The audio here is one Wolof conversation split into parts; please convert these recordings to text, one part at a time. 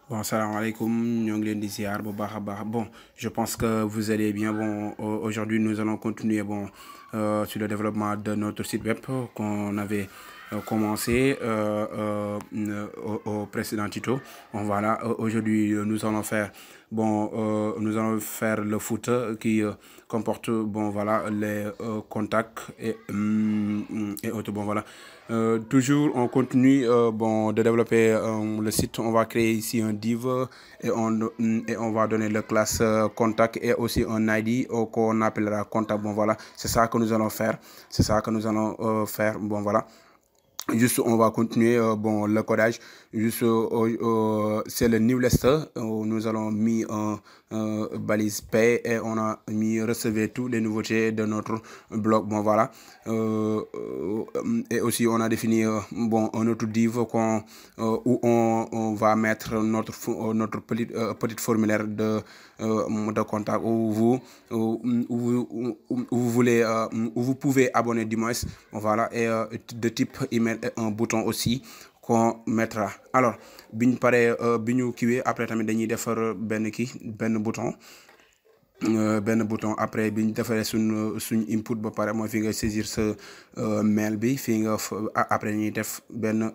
Bon, salam alaikum, ñoo ngi leen di ziar bu baax a baax. Bon, je pense que vous allez bien. Bon, aujourd'hui, nous allons continuer sur le développement de notre site web qu'on avait commencé au précédent tuto. Bon, voilà, aujourd'hui, nous allons faire le footer qui comporte, bon, voilà, les contacts et autres. Bon, voilà. Toujours, on continue de développer le site. On va créer ici un div et on va donner la classe contact et aussi un ID qu'on appellera contact. Bon, voilà, c'est ça que nous allons faire. C'est ça que nous allons faire. Bon, voilà. Juste, on va continuer le codage. Juste, c'est le new lister. Nous allons mis balise pay et on a mis recevoir toutes les nouveautés de notre blog. Bon, voilà. Et aussi, on a défini un autre div où on va mettre notre petit formulaire de contact où vous pouvez abonner du moins. Voilà, et de type email et un bouton aussi qu'on mettra. Alors biñ paree bi ñu kiwee après tamit dañuy defar benn bouton après bi ñu defaree suñ input ba pare mooy fi nga saisir sa mail bi fii nga après ñuy def benn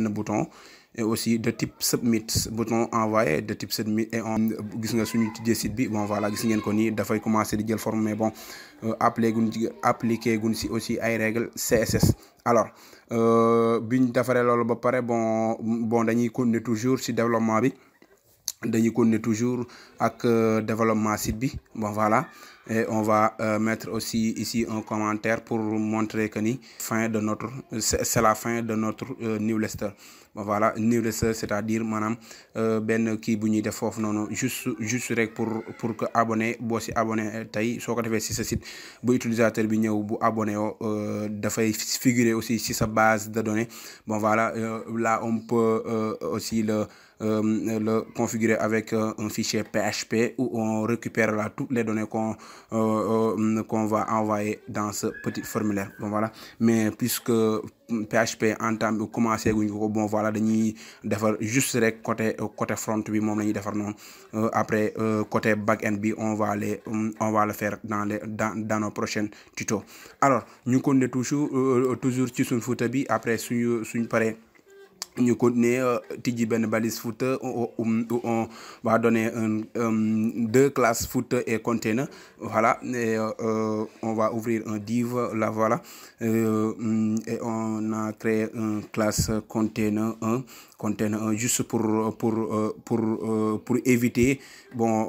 bouton et aussi de type submit, bouton envoyé de type submit et on gis nga suñu tijjee site bi. Bon, voilà, gis ngeen ko nii dafay commencer di jël forme, mais bon appliqué gun si aussi ay règles CSS. Alors biñ defaree loolu ba pare bon dañuy continuer toujours si développement bi. Dañuy continuer toujours ak développement site bi. Bon, voilà, et on va mettre aussi ici un commentaire pour montrer que c'est la fin de notre newsletter. Bon, voilà, newsletter, c'est-à-dire maanaam benn kii bu ñuy def foofu noonu juste rek pour que abonné boo si abonné tey soo ko defee si sa site bu utilisateur bi ñëw bu abonné dafay figurer aussi si sa base de données. Bon, voilà, là on peut aussi le configurer avec un fichier PHP où on récupère là toutes les données qu'on va envoyer dans ce petit formulaire. Bon, voilà, mais puisque PHP entame commencé guñ ko, bon, voilà, dañuy defar juste rek côté front bi moom la ñuy defar noonu. Après côté back-end bi on va le faire dans nos prochains tutos. Alors ñu continuer toujours ci suñ footer bi. Après suñ paree ñu continuer tijji benn balise footer où on va donner deux classes footer et container. Voilà, et on va ouvrir un div là, voilà, et on a créé une classe container 1 juste pour éviter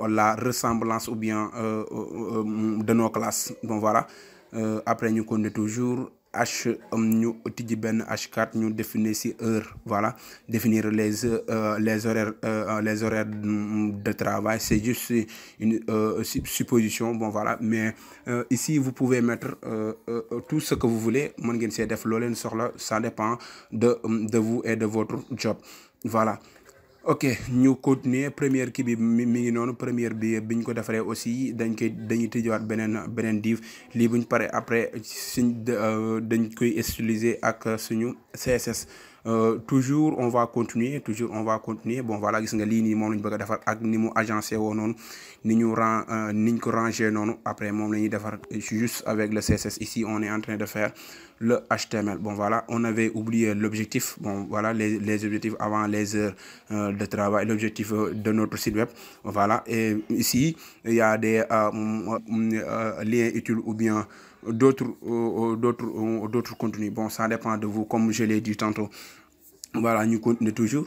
la ressemblance ou bien de nos classes. Bon, voilà, après ñu continuer toujours ñu tijji benn H4 ñu définir ci heure. Voilà, définir les horaires de travail. C'est juste une supposition. Bon, voilà, mais ici vous pouvez mettre tout ce que vous voulez. Mën ngeen see def loo leen soxla, ça dépend de vous et de votre job. Voilà, ok, ñu continuer première kii bi mi ngi noonu. Première bi biñ ko defaree aussi dañuy tëjwaat beneen div. lii buñ paree après dañ koy utiliser ak suñu CSS. Toujours on va continuer. Bon, voilà, gis nga lii nii moom lañ bëgg a defar ak ni mu agencé woo noonu, niñ ko rangé noonu. après moom la ñuy defar juste avec le CSS. Ici on est en train de faire le HTML. Bon, voilà, on avait oublié l'objectif. Bon, voilà, les objectifs avant les heures de travail, l'objectif de notre site web. Voilà, et ici il y a des liens utiles ou bien d'autres contenus. Bon, ça dépend de vous, comme je l'ai dit tantôt. Voilà, ñu continuer toujours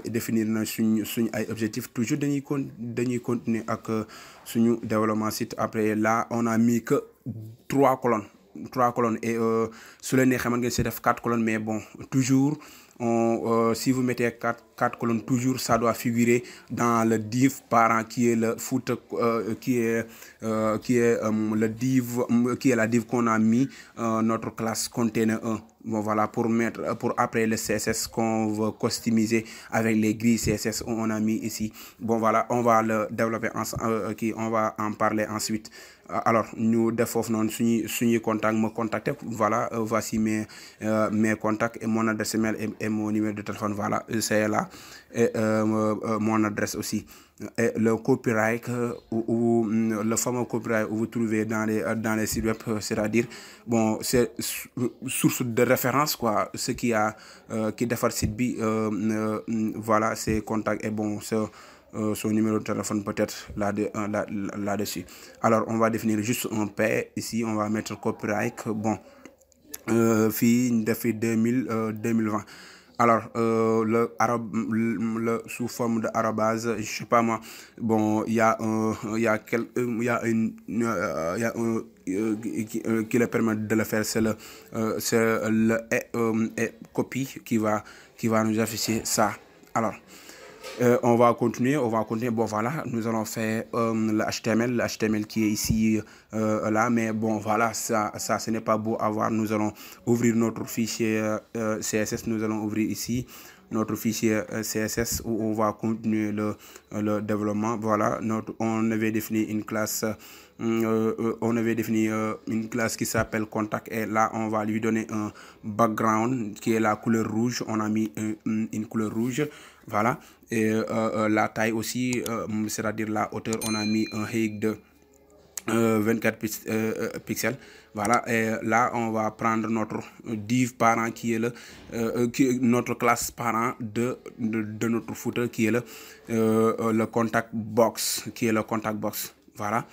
définir na suñ ay objectifs. Toujours dañuy continuer ak suñu développement site. Après là on a mis que 3 colonnes et su leen neexee mën ngeen si def 4 colonnes, mais bon, toujours si vous mettez 4 colonnes, toujours ça doit figurer dans le div parent qui est le footer, qui est le div qui est la div qu'on a mis notre classe container 1. Bon, voilà, pour après le CSS qu'on veut customiser avec les grilles CSS on a mis ici. Bon, voilà, on va le développer on va en parler ensuite. Alors ñu def foofu noonu suñuy contact me contacter. Voilà, voici mes contacts et mon adresse mail et mon numéro de téléphone, voilà, c'est là, et mon adresse aussi. Et le copyright ou le fameux copyright où vous trouvez dans les sites web, c'est-à-dire bon, c'est source de référence quoi, ce qui a qui défar site bi, voilà, ses contacts et bon, son numéro de téléphone peut-être là-dessus. Alors on va définir juste un P ici, on va mettre copyright, bon, depuis 2020. Alors, le sous forme de arrobase, je sais pas moi, bon, il y a un qui le permet de le faire, c'est le copie qui va nous afficher ça. Alors, on va continuer. Bon, voilà, nous allons faire le HTML qui est ici, là. Mais bon, voilà, ça, ce n'est pas beau à voir. Nous allons ouvrir notre fichier CSS. Nous allons ouvrir ici notre fichier CSS où on va continuer le développement. Voilà, on avait défini une classe. On avait défini une classe qui s'appelle contact et là on va lui donner un background qui est la couleur rouge. On a mis une couleur rouge, voilà, et la taille aussi, c'est-à-dire la hauteur, on a mis un height de 24 pixels, voilà. Et là on va prendre notre div parent qui est notre classe parent de notre footer qui est le contact box, voilà.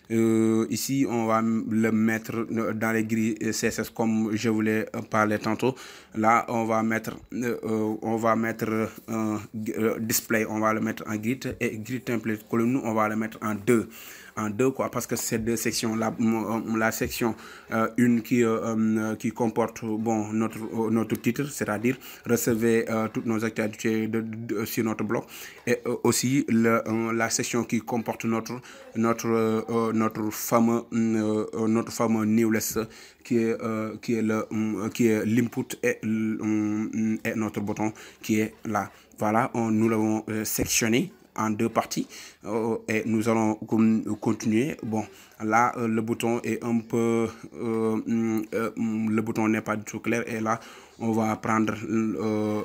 Ici on va le mettre dans les grilles CSS comme je voulais parler tantôt. Là on va mettre display, on va le mettre en grid, et grid template column on va le mettre en deux quoi, parce que ces deux sections, la section une qui comporte bon notre titre, c'est-à-dire recevez toutes nos activités sur notre blog, et aussi la section qui comporte notre fameux newsletter qui est l'input et notre bouton qui est là. Voilà, nous l'avons sectionné en deux parties, et nous allons continuer. Bon, là le bouton est un peu le bouton n'est pas du tout clair, et là on va prendre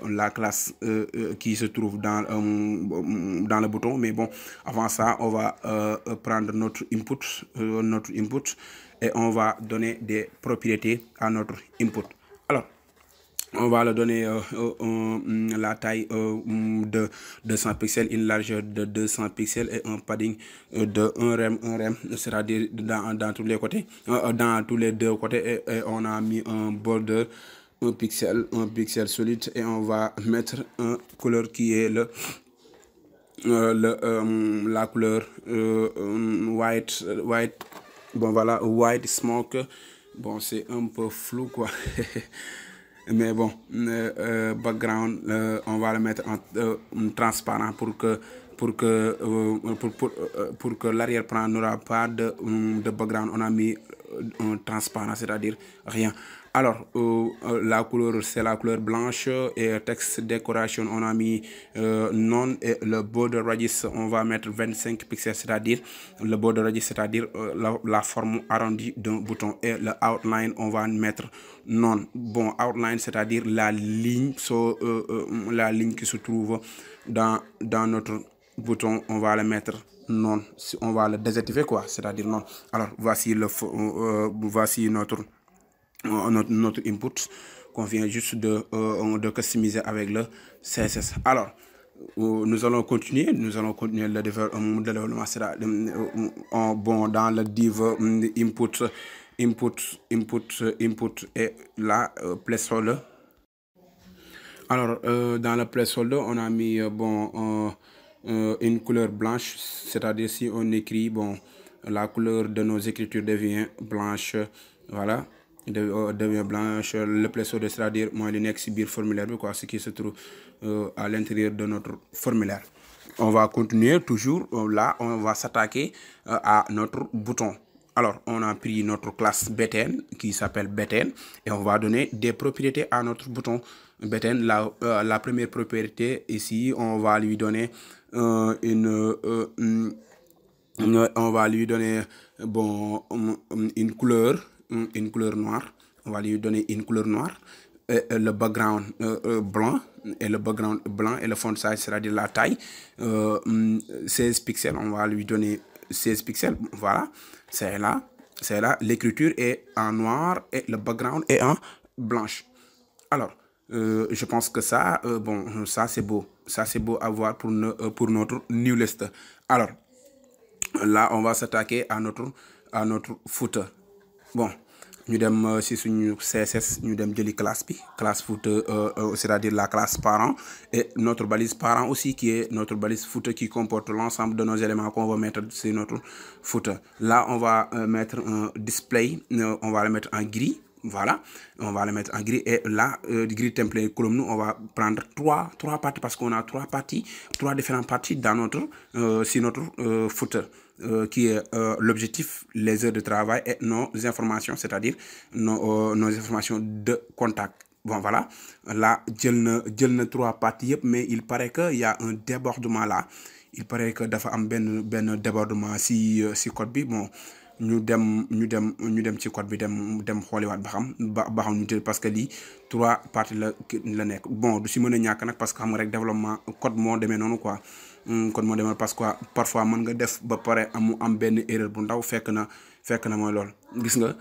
la classe qui se trouve dans le bouton. Mais bon, avant ça on va prendre notre input et on va donner des propriétés à notre input. Alors on va le donner la taille de 200 pixels, une largeur de 200 pixels et un padding de 1 rem, c'est-à-dire dans tous les côtés, dans tous les deux côtés, et on a mis un border, un pixel solide, et on va mettre un couleur qui est la couleur white, bon voilà, white smoke. Bon, c'est un peu flou quoi. Mais bon, background, on va le mettre en transparent pour que l'arrière-plan n'aura pas de background. On a mis un transparent, c'est-à-dire rien. Alors la couleur, c'est la couleur blanche, et texte décoration on a mis non, et le border radius on va mettre 25 pixels, c'est-à-dire le border radius, c'est-à-dire la forme arrondie d'un bouton, et le outline on va mettre non. Bon, outline c'est-à-dire la ligne qui se trouve dans notre bouton, on va le mettre non, on va le désactiver quoi, c'est-à-dire non. Alors voici voici notre input qu'on vient juste de customiser avec le CSS. Alors nous allons continuer le développement, bon, dans le div input et la placeholder. Alors dans le placeholder on a mis une couleur blanche, c'est-à-dire si on écrit, bon, la couleur de nos écritures devient blanche, voilà, devient blanche. Le placeholder, c'est-à-dire moi le next bir formulaire quoi, ce qui se trouve à l'intérieur de notre formulaire. On va continuer toujours. Là on va s'attaquer à notre bouton. Alors on a pris notre classe btn qui s'appelle btn, et on va donner des propriétés à notre bouton btn. La première propriété ici, on va lui donner on va lui donner bon une couleur noire. On va lui donner une couleur noire. et le background blanc et le background blanc et le font size, c'est-à-dire la taille, 16 pixels, on va lui donner 16 pixels, voilà, c'est là, l'écriture est en noir et le background est en blanche. Alors, je pense que ça, bon, ça c'est beau à voir pour notre new list. Alors, là, on va s'attaquer à notre footer. Bon, nous dem si suñu CSS ñu dem jëli classe footer, c'est-à-dire la classe parent, et notre balise parent aussi qui est notre balise footer qui comporte l'ensemble de nos éléments qu'on va mettre sur notre footer. Là, on va mettre un display, on va le mettre en gris. Voilà, on va le mettre en gris, et là, gris template column, nous, on va prendre trois parties parce qu'on a trois différentes parties dans notre, sur notre footer, qui est l'objectif, les heures de travail et nos informations, c'est-à-dire nos informations de contact. Bon, voilà, là, jël na trois parties, mais il paraît qu'il y a un débordement là. Il paraît que dafa am ben débordement si code bi. Bon, ñu dem ci code bi dem xooliwaat ba xam ñu parce que lii trois parties la nekk. Bon, du si mën a ñàkk nag parce que xam nga rek développement code moo demee noonu quoi. Code moo demee parce que parfois mën nga def ba pare am benn erreur bu ndaw fekk na mooy loolu. Gis nga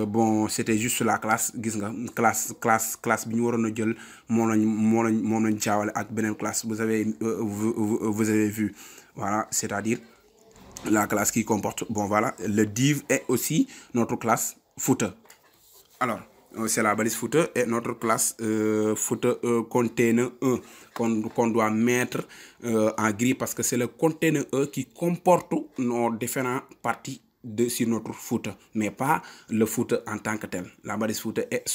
bon, c'était juste la classe, gis nga classe bi ñu waroon a jël moom lañ jaawale ak beneen classe. Vous avez vu, voilà, c'est-à-dire la classe qui comporte, bon voilà, le div est aussi notre classe footer. Alors, c'est la balise footer et notre classe footer container 1 qu'on doit mettre en gris parce que c'est le container 1 qui comporte nos différentes parties sur notre footer, mais pas le footer en tant que tel. La balise footer est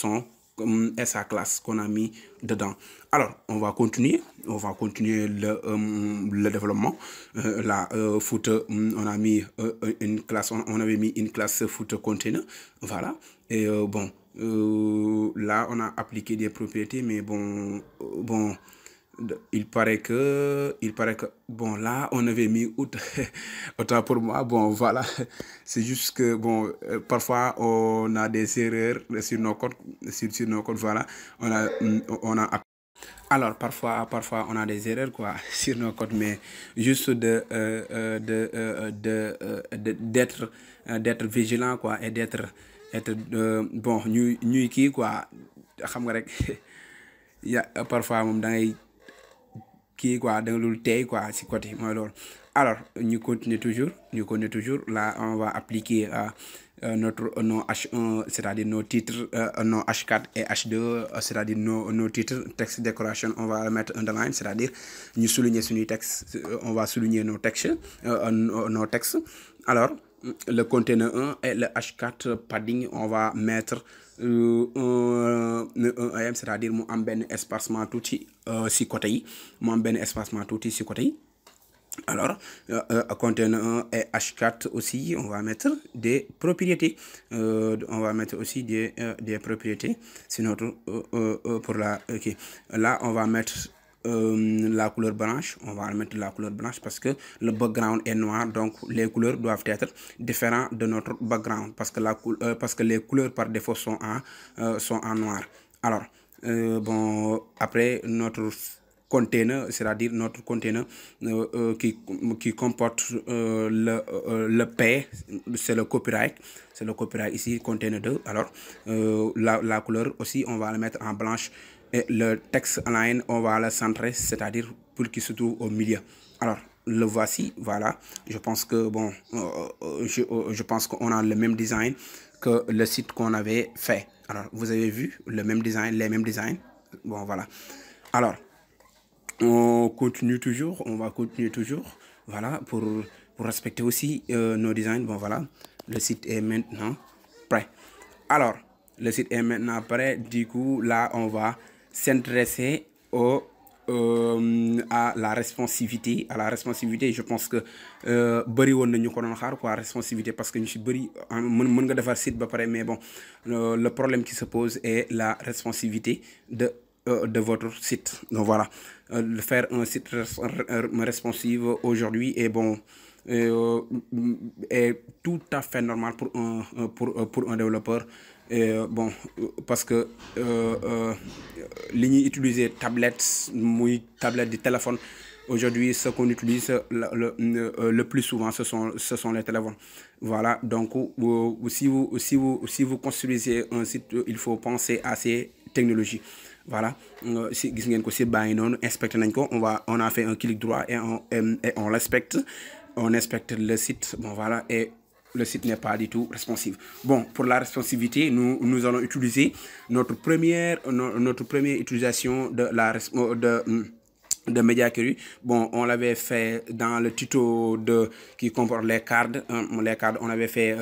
sa classe qu'on a mis dedans. Alors, on va continuer le développement. La footer, on a mis une classe, on avait mis une classe footer container, voilà. Et bon, là, on a appliqué des propriétés, mais bon, il paraît que bon, là on avait mis autant pour moi, bon voilà, c'est juste que bon, parfois on a des erreurs sur nos codes, sur nos codes, voilà, alors parfois on a des erreurs quoi sur nos codes, mais juste d'être vigilant quoi, et d'être bon ñuy kii quoi, xam nga rek ya parfois moom da ngay qui quoi dans le taille quoi c'est côté moi alors. Alors nous continuons toujours, là on va appliquer nos H1, c'est-à-dire nos titres, nos H4 et H2, c'est-à-dire nos titres, texte décoration, on va mettre underline, c'est-à-dire nous souligner sur nos textes, on va souligner nos textes. Alors le container 1 et le H4 padding, on va mettre un c'est-à-dire mu am ben espacement touti si côté yi, mu am ben espacement touti si côté yi. Alors container 1 et H4 aussi, on va mettre des propriétés, on va mettre aussi des propriétés c'est notre pour la ok. Là on va mettre la couleur blanche, on va mettre la couleur blanche parce que le background est noir, donc les couleurs doivent être différentes de notre background parce que les couleurs par défaut sont en noir. Alors bon, après notre container, c'est-à-dire notre container qui comporte le P, c'est le copyright ici, container 2. Alors la couleur aussi on va le mettre en blanche. Et le texte align, on va le centrer, c'est-à-dire pour qu'il se trouve au milieu. Alors, le voici, voilà. Je pense que, bon, je pense qu'on a le même design que le site qu'on avait fait. Alors, vous avez vu le même design, les mêmes designs. Bon, voilà. Alors, on va continuer toujours, voilà, pour respecter aussi nos designs. Bon, voilà. Le site est maintenant prêt. Alors, le site est maintenant prêt. Du coup, là, on va s'intéresser à la responsivité. Je pense que bëri woon nañu ko doon xaar quoi, responsivité, parce que ñu ci bëri mën nga defar site ba pare, mais bon le problème qui se pose est la responsivité de votre site. Donc voilà, faire un site responsive aujourd'hui, et bon est tout à fait normal pour un développeur. Bon, parce que li ñuy utiliser tablette de téléphone. Aujourd'hui, ce qu'on utilise le plus souvent, ce sont les téléphones. Voilà, donc si vous construisez un site, il faut penser à ces technologies. Voilà, si gis ngeen ko site baa ngi noonu inspecté nañ ko, on a fait un clic droit et on l'inspecte. On inspecte le site, bon voilà, et le site n'est pas du tout responsive. Bon, pour la responsivité, nous allons utiliser notre première utilisation de Media Query. Bon, on l'avait fait dans le tuto qui comporte les cards. Les cards, on avait fait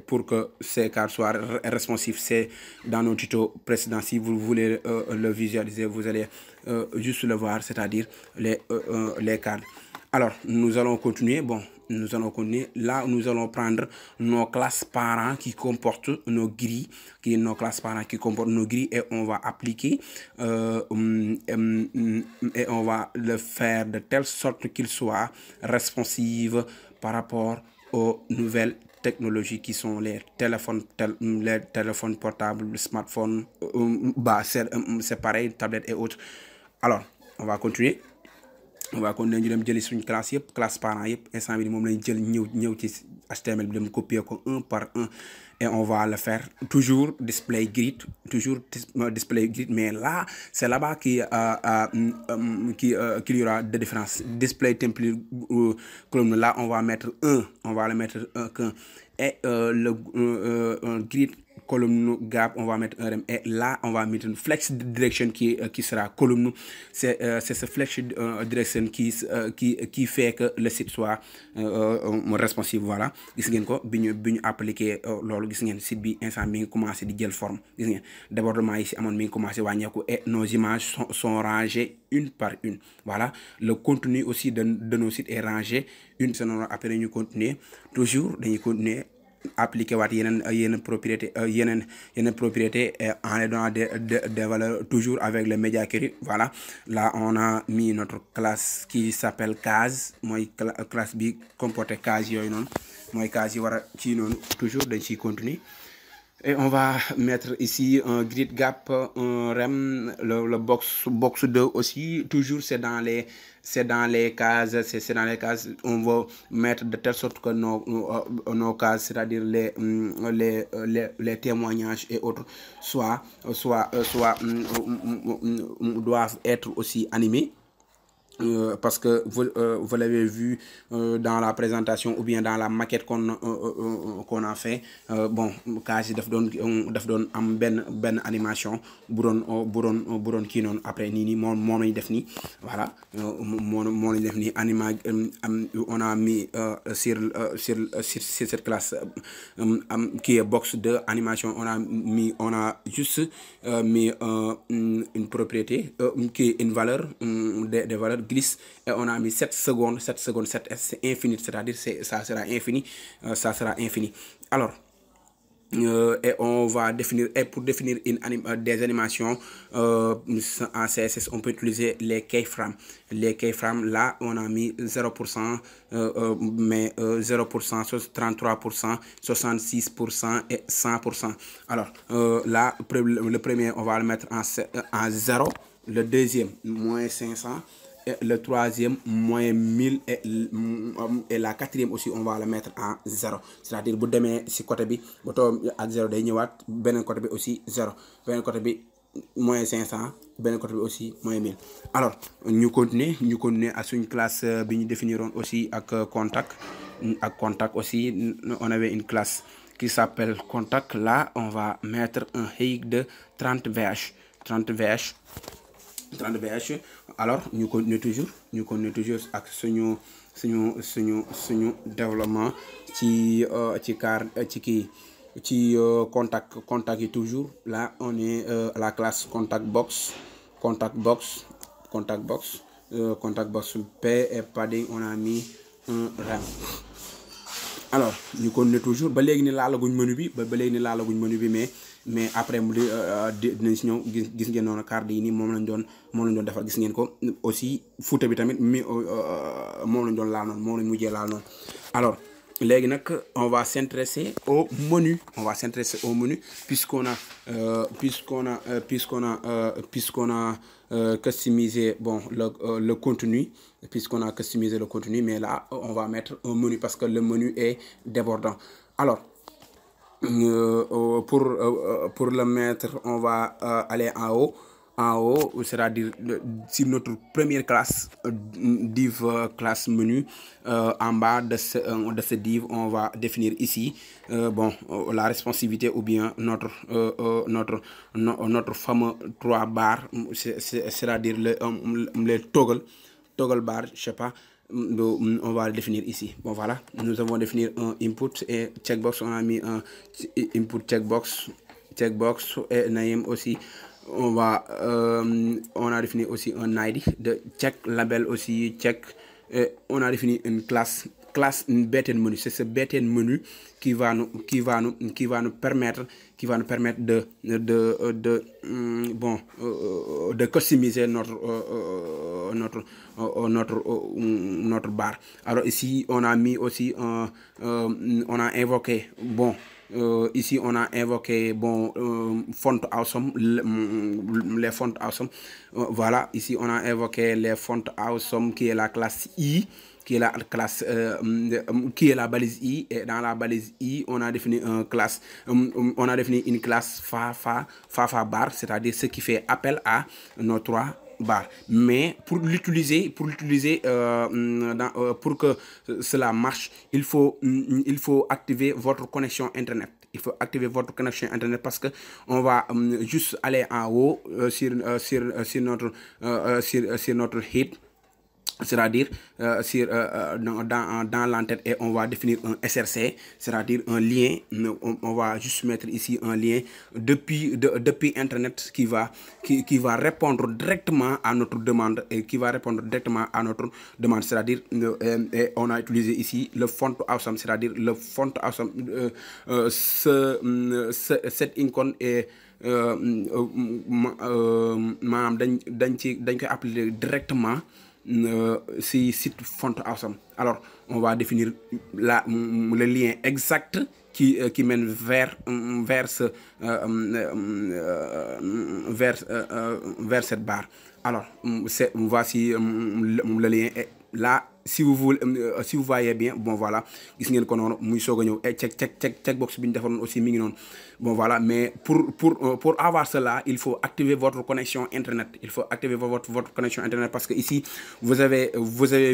pour que ces cards soient responsifs. C'est dans nos tutos précédents. Si vous voulez le visualiser, vous allez juste le voir, c'est-à-dire les cards. Alors, nous allons continuer. Bon, nous allons continuer. Là, nous allons prendre nos classes parents qui comportent nos grilles, et on va appliquer et on va le faire de telle sorte qu'il soit responsive par rapport aux nouvelles technologies qui sont les téléphones portables, smartphones, c'est pareil, tablettes et autres. Alors, on va continuer. On va continuer ñu dem jëli suñu classe parents yëpp instant bi moom lañ jël ñëw ci HTML bi dem copier ko un par un et on va le faire toujours display grid, mais là c'est là-bas qu'il y aura de différence. Display template column, là on va mettre qu'un et le grid column gap, on va mettre un rem, et là on va mettre une flex direction qui sera column. C'est ce flex direction qui fait que le site soit responsive. Voilà, gis ngeen ko bi ñu appliqué loolu, gis ngeen site bi instant mi ngi commencé di jël forme, gis ngeen débordement yi si amoon mi ngi commencé wàññeeku et nos images sont rangées une par une. Voilà, le contenu aussi de nos sites est rangé une selon. Après ñu continuer, toujours dañuy continuer appliquer waat yeneen propriété en les donnant des valeurs toujours avec le Media Query. Voilà, là on a mis notre classe qui s'appelle case, mooy classe bi comporter case yooyu noonu, mooy case yi war a ci noonu, toujours dañ ciy continuer. Et on va mettre ici un grid gap, un rem, le box 2 aussi, toujours c'est dans les cases, on va mettre de telle sorte que nos cases, c'est-à-dire les témoignages et autres doivent être aussi animés. Parce que vous l'avez vu dans la présentation ou bien dans la maquette qu'on a fait. Bon, case yi daf doon am benn animation bu doon kii noonu. Après nii moom lañ def nii. Voilà, moom lañ def nii on a mis sur cette classe qui est box de animation, on a juste mis une propriété qui est une valeur, des valeurs glisse, et on a mis 7 secondes, c'est infini, c'est-à-dire ça sera infini. Alors et on va définir, et pour définir des animations en CSS, on peut utiliser les keyframes. Là on a mis 0%, mais 0%, 33%, 66% et 100%. Alors là le premier on va le mettre en 0, le deuxième moins 500, et le troisième moins 1000, et la quatrième aussi on va la mettre en 0, c'est-à-dire bu demee si côté bi bu toog ak 0 day ñëwaat beneen côté bi aussi 0, beneen côté bi moins 500, beneen côté bi aussi moins 1000. Alors ñu continuer à une classe bi ñu définiroon aussi ak contact aussi. On avait une classe qui s'appelle contact. Là on va mettre un height de 30 VH. Alors ñu continuer toujours ak suñu développement ci contact yi. Toujours là on est à la classe contact box P et padding, on a mis un rem. alors ñu continuer toujours ba léegi ni laalaguñ menu bi ba léegi ni laalaguñ menu bi mais après mu dinañ si ñëw gis ngeen noonu carte yi nii moom lañ doon defar gis ngeen ko aussi Fouta bi tamit moom lañ doon laal noonu moom lañ mujjee laal noonu. alors léegi nag on va s'intéresser au menu puisqu'on a customisé bon le contenu, puisqu'on a customisé le contenu, mais là on va mettre un menu parce que le menu est débordant. Alors pour le mettre, on va aller en haut, c'est-à-dire sur notre première classe, div classe menu. En bas de ce div, on va définir ici bon la responsivité ou bien notre fameux 3 barres, c'est-à-dire les toggle bar, je sais pas. On va le définir ici. Bon voilà, nous avons défini un input et checkbox. On a mis un input checkbox et name aussi. On a défini aussi un ID de check, label aussi check. Et on a défini une classe btn menu. C'est ce btn menu qui va nous permettre de customiser notre barre. Alors ici on a mis aussi on a invoqué ici on a invoqué font awesome, les fonts awesome. Voilà, ici on a invoqué les fonts awesome qui est la classe I, qui est la classe qui est la balise I, et dans la balise I on a défini une classe fa bar, c'est-à-dire ce qui fait appel à nos 3 barres. Mais pour l'utiliser pour que cela marche, il faut activer votre connexion internet. Il faut activer votre connexion internet parce que on va juste aller en haut sur notre head, c'est-à-dire dans l'entête, et on va définir un SRC, c'est-à-dire un lien. On va juste mettre ici un lien depuis internet qui va répondre directement à notre demande, c'est-à-dire et on a utilisé ici le font awesome, c'est-à-dire le font awesome. Cette icône est dañ koy appeler directement si site font awesome. Alors on va définir le lien exact qui mène vers cette barre. Alors voici le lien est là. Si vous voyez bien, bon voilà, gis ngeen ko noonu muy soog a ñëw et checkbox bi ñu defaroon aussi mi ngi noonu. Bon voilà, mais pour avoir cela, il faut activer votre connexion internet. Il faut activer votre connexion internet parce que ici vous avez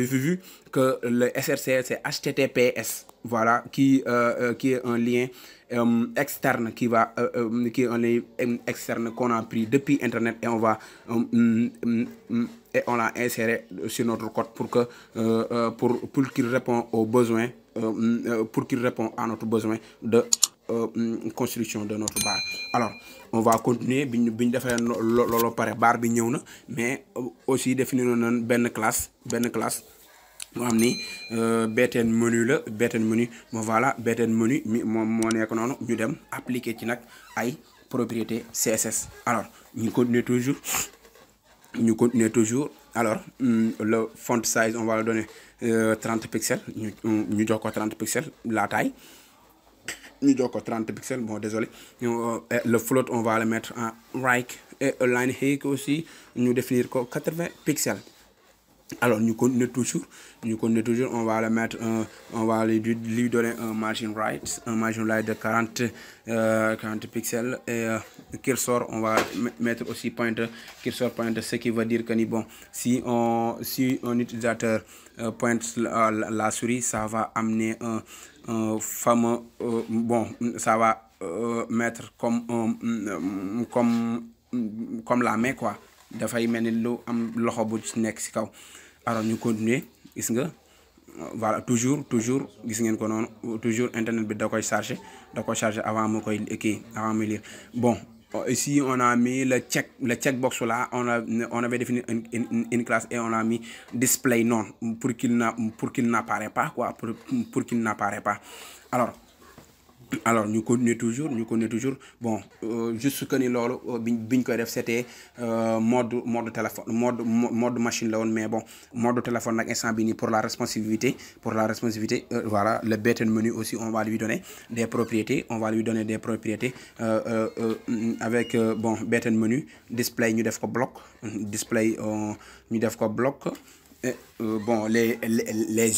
vu que le SRC c'est HTTPS, voilà, qui est un lien externe qui est un lien externe qu'on a pris depuis internet, et on va on l'a inséré sur notre code pour qu'il réponde aux besoins, pour qu'il réponde à notre besoin de construction de notre barre. Alors on va continuer bi ñu defee loolu pare barre bi ñëw na, mais aussi définir nañ benn classe moo xam ni btn menu la, btn menu. Bon voilà, btn menu moom moo nekk noonu. ñu dem appliquer ci nag ay propriétés CSS. alors ñu continuer toujours. Alors le font size on va le donner 30 pixels. ñu jox ko 30 pixels la taille. Ñu jox ko 30 pixels, bon désolé. Le float on va le mettre en right, et line height aussi ñu définir ko 80 pixels. Alors nous continuons toujours, on va le mettre on va lui donner un margin right de 40 pixels, et cursor on va mettre aussi pointer, cursor pointer, ce qui veut dire que bon, si un utilisateur pointe la souris, ça va amener un fameux ça va mettre comme la main quoi. Dafay mel ni lu am loxo bu nekk ci kaw. Alors ñu continuer, gis nga voilà, toujours gis ngeen ko noonu, toujours internet bi da koy charger avant mu koy avant muy lire. Bon ici on a mis le checkbox là, on avait défini une classe et on a mis display non pour qu'il n'apparaît pas quoi, pour qu'il n'apparaît pas. Alors nous connaissons toujours bon juste que ni loolu biñ koy def c'était mode téléphone mode machine là mais bon mode téléphone nag instant bi nii pour la responsivité voilà le button menu aussi on va lui donner des propriétés avec bon button menu display ñu def ko bloc display ñu def ko bloc. Et, bon les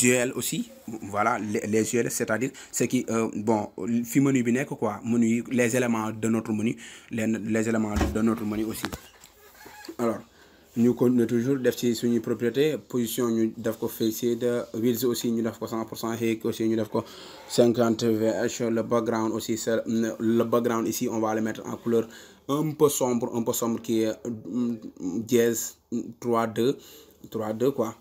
UL aussi voilà les UL c'est-à-dire ce qui bon fi menu bi nekk quoi menu les éléments de notre menu les éléments de notre menu aussi. Alors ñu continuer toujours def ci suñu propriété position ñu def ko fixé de width aussi ñu def ko 100% height aussi ñu def ko 50 VH. Le background aussi c'est le background ici on va le mettre en couleur un peu sombre qui est dièse 3-2 quoi.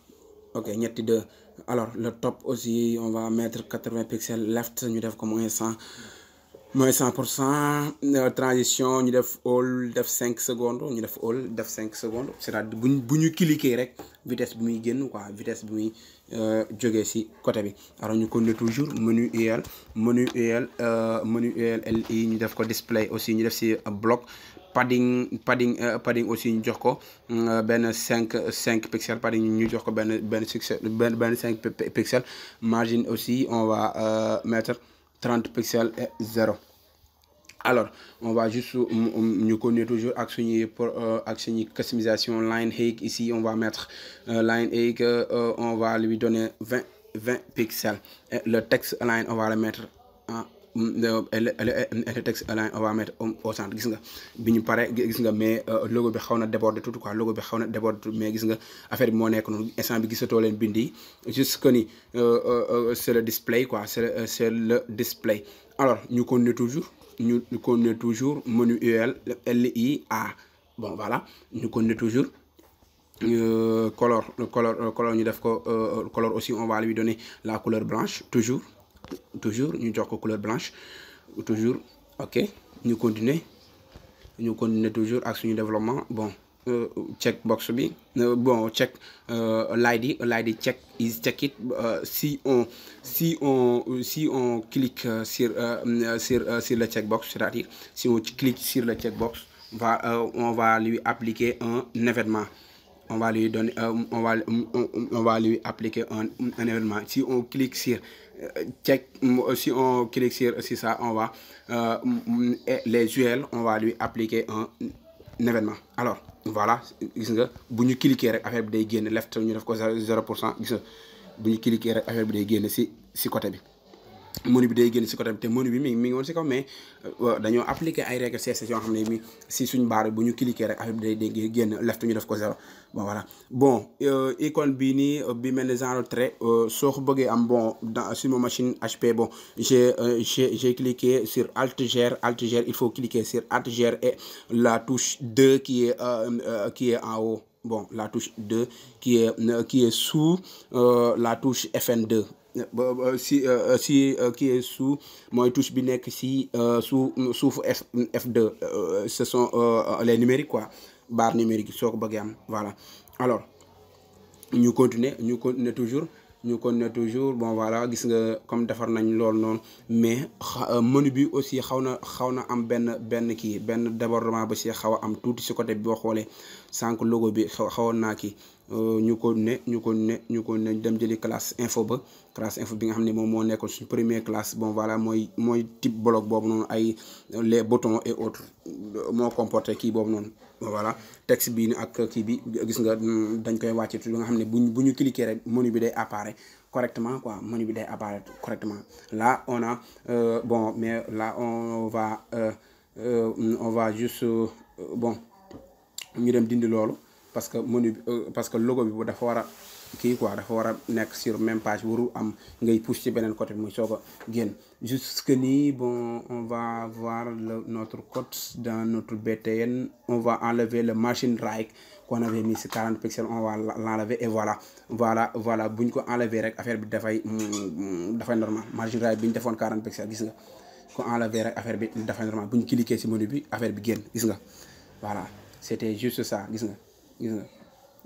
Ok ñetti 2. Alors le top aussi on va mettre 80 pixels left ñu def ko -100%. Transition ñu def all def 5 secondes c'est-à-dire bu ñu cliquer rek vitesse bi muy génn quoi, vitesse bi muy jógee ci côté bi. Alors ñu continuer toujours menu UL LI ñu def ko display aussi ñu def ci bloc. Padding aussi ñu jox ko benn 5 pixels padding ñu jox ko benn 5 pixels. Margin aussi on va mettre 30 pixels et 0. Alors on va juste ñu continuer toujours ak suñuy customisation line height. Ici on va mettre line height on va lui donner 20 pixels et le text align on va le mettre en le texte align on va mettre au centre. Gis nga bi ñu pare gis nga mais logo bi xaw na déborder tout quoi, mais gis nga affaire bi moo nekk noonu instant bi gisatoo leen bindi juste que ni c'est le display quoi, c'est le display. Alors ñu continuer toujours menu UL LIA. Bon voilà ñu continuer toujours color ñu def ko color aussi on va lui donner la couleur blanche toujours ñu jox ko couleur blanche toujours. Ok ñu continuer toujours ak suñu développement. Bon checkbox bi bon check l'ID check it. Si on clique sur le checkbox, c'est-à-dire si on clique sur le checkbox on va lui appliquer un événement. On va lui donner on va lui appliquer un événement. Si on clique sur ça on va les UL on va lui appliquer un événement. Alors voilà gis nga bu ñu cliquer rek affaire bi day génn left ñu def ko 0%. gis nga bu ñu cliquer rek affaire bi day génn ci côté bi. menu bi day génn ci côté bi te menu bi mi ngi woon ci kaw mais dañoo appliquer ay règles CSS yoo xam ne mi ci suñu barre bu ñu cliquer rek affaire bi day génn left ñu def ko 0. bon voilà bon icône bii nii bi mel ne genre trait soo ko bëggee am bon sur ma machine HP bon j'ai cliqué sur Alt G il faut cliquer sur Alt G et la touche 2 qui est en haut. Bon la touche 2 qui est sous la touche FN2. qui est sous mooy touche bi nekk ci suufu F2 ce sont les numériques quoi, barre numérique soo ko bëggee am voilà. Alors ñu continuer toujours bon voilà gis nga comme defar nañ loolu noonu mais menu bi aussi xaw na am benn débordement ba ci xaw a am tuuti ci côté bi boo xoolee sànq logo bi xawoon naa kii. ñu continuer dem jëli classe info bi nga xam ne moom moo nekkoon suñu première classe. Bon voilà mooy type bloc boobu noonu ay les boutons et autres moo comporté kii boobu noonu. Voilà texte bii ak kii bi gis nga dañ koy wàcce tu nga xam ne bu ñu cliquer rek menu bi day apparaître correctement quoi, là on a bon mais là on va juste bon ñu dem dindi loolu parce que menu parce que logo bi dafa war a kii quoi, dafa war a nekk sur même page waru am ngay pousse ci beneen côté bi muy soog a génn. Jusque nii bon on va voir notre code dans notre BTN. On va enlever le margin right qu'on avait mis sur 40 pixels, on va l'enlever et voilà bu ñu ko enlever rek affaire bi dafay normal. Margin right bi ñu defoon 40 pixels gis nga ko enlever rek affaire bi dafa normal bu ñu cliquer ci menu bi affaire bi génn gis nga voilà c'était juste ça gis nga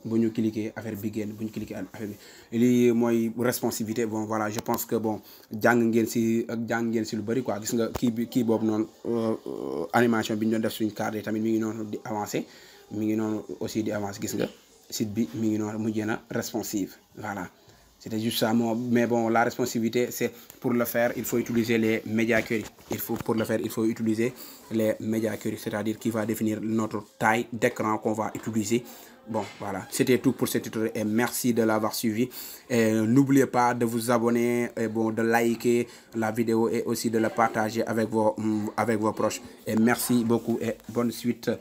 bu ñu cliquer affaire bi génn bu ñu cliquer affaire bi lii mooy responsivité bon voilà je pense que bon jàng ngeen ci lu bari quoi gis nga kii boobu noonu animation bi ñu doon def suñu carte yi tamit mi ngi noonu di avancer mi ngi noonu aussi di avancer gis nga site bi mi ngi noonu mujjee na responsive voilà c'était juste ça mais bon la responsivité c'est pour le faire il faut utiliser les médias query pour le faire il faut utiliser les médias query c'est-à-dire qui va définir notre taille d'écran qu'on va utiliser. Bon voilà, c'était tout pour ce tutoriel et merci de l'avoir suivi et n'oubliez pas de vous abonner et bon de liker la vidéo et aussi de la partager avec vos proches et merci beaucoup et bonne suite.